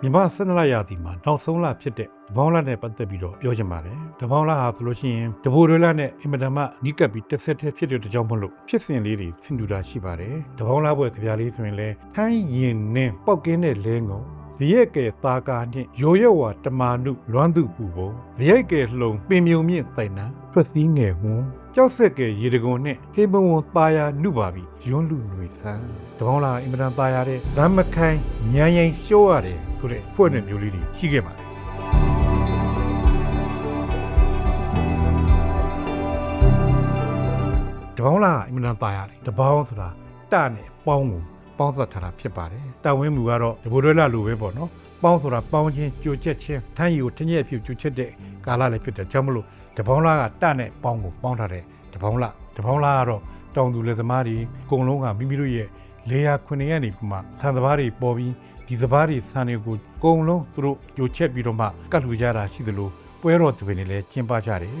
မြန်မာစနလာရာသီမှာနောက်ဆုံးလဖြစ်တဲ့တပေါင်းလာနဲ့ပတ်သက်ပြီးတော့ပြောချင်ပါတယ်တပေါင်းလာဟာဆိုလို့ရှိရင်တဘိုတွေလာနဲ့အင်မတန်မှနီးကပ်ပြီးတစ်ဆက်တည်းဖြစ်တဲ့ကြောင့်မလို့ဖြစ်စဉ်လေးတွေဆင်တူတာရှိပါတယ်တပေါင်းလာဘွယ်ကြပြလေးဆိုရင်လည်းထိုင်းရင်နဲ့ပောက်ကင်းတဲ့လဲငုံဇယက်ကဲသားကားနှင့်ရိုရွက်ဝါတမာနုလွမ်းသူပူပုံဇယက်ကဲလှုံပင်မြုံမြင့်တိုင်နံထွက်စည်းငယ်ဝန်းကြောက်ဆက်ကဲရေတကွန်နှင့်ဟေဘဝံตายာနုပါပြီရွန်းလူຫນွေဆန်းတပေါင်းလာအင်မတန်ตายာတဲ့ဇမ်းမခိုင်းညံရင်ရှိုးရတယ်ဆိုတဲ့ဖွဲ့နဲ့မျိုးလေးတွေရှိခဲ့ပါတယ်တပေါင်းလာအင်မတန်ตายရတယ်တပေါင်းဆိုတာတနဲ့ပေါင်းကိုပေါင်းဆက်ထားတာဖြစ်ပါတယ်တာဝင်းမူကတော့တဘိုးတွဲလာလိုပဲပေါ့နော်ပေါင်းဆိုတာပေါင်းချင်းကြိုချက်ချင်းထမ်းရီကိုတညက်ဖြူကြိုချက်တဲ့ကာလလည်းဖြစ်တယ်ကြောင့်မလို့တပေါင်းလာကတနဲ့ပေါင်းကိုပေါင်းထားတဲ့တပေါင်းလာကတော့တောင်သူလယ်သမားတွေအကုန်လုံးကမိမိတို့ရဲ့လေယာခွင်ရနေပြီးမှဆန်စပါးတွေပေါ်ပြီးဒီစပါးတွေဆန်တွေကိုအကုန်လုံးသူတို့ကြိုချက်ပြီးတော့မှကတ်လှူကြတာရှိသလိုပွဲတော်တွေနဲ့လည်းကျင်းပကြတယ်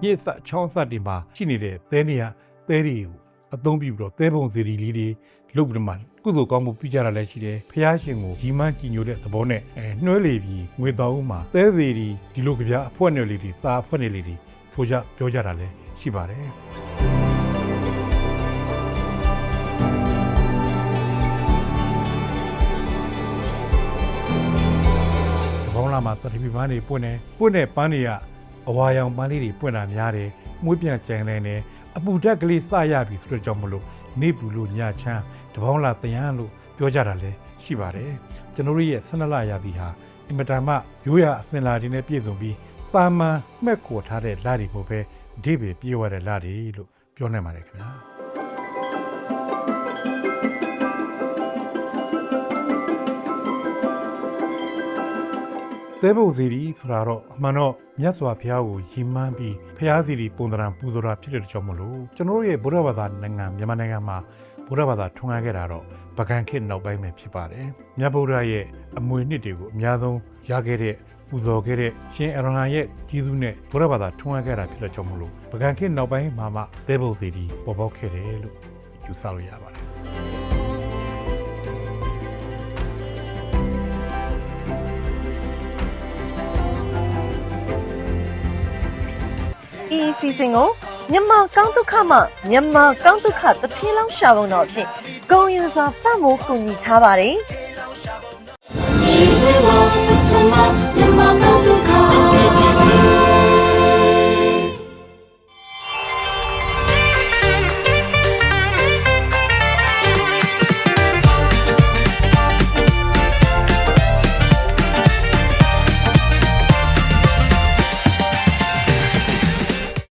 ရစ်သက်ချောင်းသက်တွေမှာရှိနေတဲ့သဲတွေကိုအသုံးပြုပြီးတော့သဲပုံစီရီလေးတွေလုပ်ပြီးတော့မှကုသိုလ်ကောင်းမှုပြုကြတာလည်းရှိတယ်ဖះရှင်ကိုကြီးမှန်းကြည်ညိုတဲ့သဘောနဲ့နှွှဲလေပြီးငွေတော်ဦးမှာသဲစီရီဒီလိုကြပြအဖွက်နယ်လေးတွေစာအဖွက်နယ်လေးတွေဆိုကြပြောကြတာလည်းရှိပါတယ်ဘောင်းလာမှာတတိပပန်းတွေပွင့်တဲ့ပန်းတွေကအဝါရောင်ပန်းလေးတွေပွင့်တာများတယ်မွေးပြန်ကြံနေတယ်အပူဓာတ်ကလေးစရပြီဆိုတော့ကြောင့်မလို့နေပူလို့ညချမ်းတပေါင်းလာတယန်းလို့ပြောကြတာလည်းရှိပါတယ်ကျွန်တော်တို့ရဲ့12လရာသီဟာအင်မတန်မှရိုးရာအစင်လာတွေနဲ့ပြည့်စုံပြီးပါမန်မှက်ခေါ်ထားတဲ့လတွေပေါ့ပဲအဓိပ္ပာယ်ပြေဝတဲ့လတွေလို့ပြောနိုင်ပါတယ်ခင်ဗျာသဲပုံစီရီဆိုတာတော့အမှန်တော့မြတ်စွာဘုရားကိုယဉ်မှန်းပြီးဘုရားစီရီပုံသဏ္ဍာန်ပူဇော်တာဖြစ်တဲ့ကြောင့်မလို့ကျွန်တော်ရဲ့ဗုဒ္ဓဘာသာနိုင်ငံမြန်မာနိုင်ငံမှာဗုဒ္ဓဘာသာထွန်းကားခဲ့တာတော့ပကံခေတ်နောက်ပိုင်းပဲဖြစ်ပါတယ်မြတ်ဗုဒ္ဓရဲ့အမွေနှစ်တွေကိုအများဆုံးရခဲ့တဲ့ပူဇော်ခဲ့တဲ့ရှင်အရဟံရဲ့ကျေးဇူးနဲ့ဗုဒ္ဓဘာသာထွန်းကားခဲ့တာဖြစ်တဲ့ကြောင့်မလို့ပကံခေတ်နောက်ပိုင်းမှာသဲပုံစီရီပေါ်ပေါက်ခဲ့တယ်လို့ယူဆလို့ရပါတယ်ဒီစီစဉ်ကိုမြန်မာကောင်းဒုက္ခမှမြန်မာကောင်းဒုက္ခတထင်းလောင်းရှာပုံတော်အဖြစ်ဂုဏ်ယူစွာပတ်မိုးကူညီထားပါတယ်။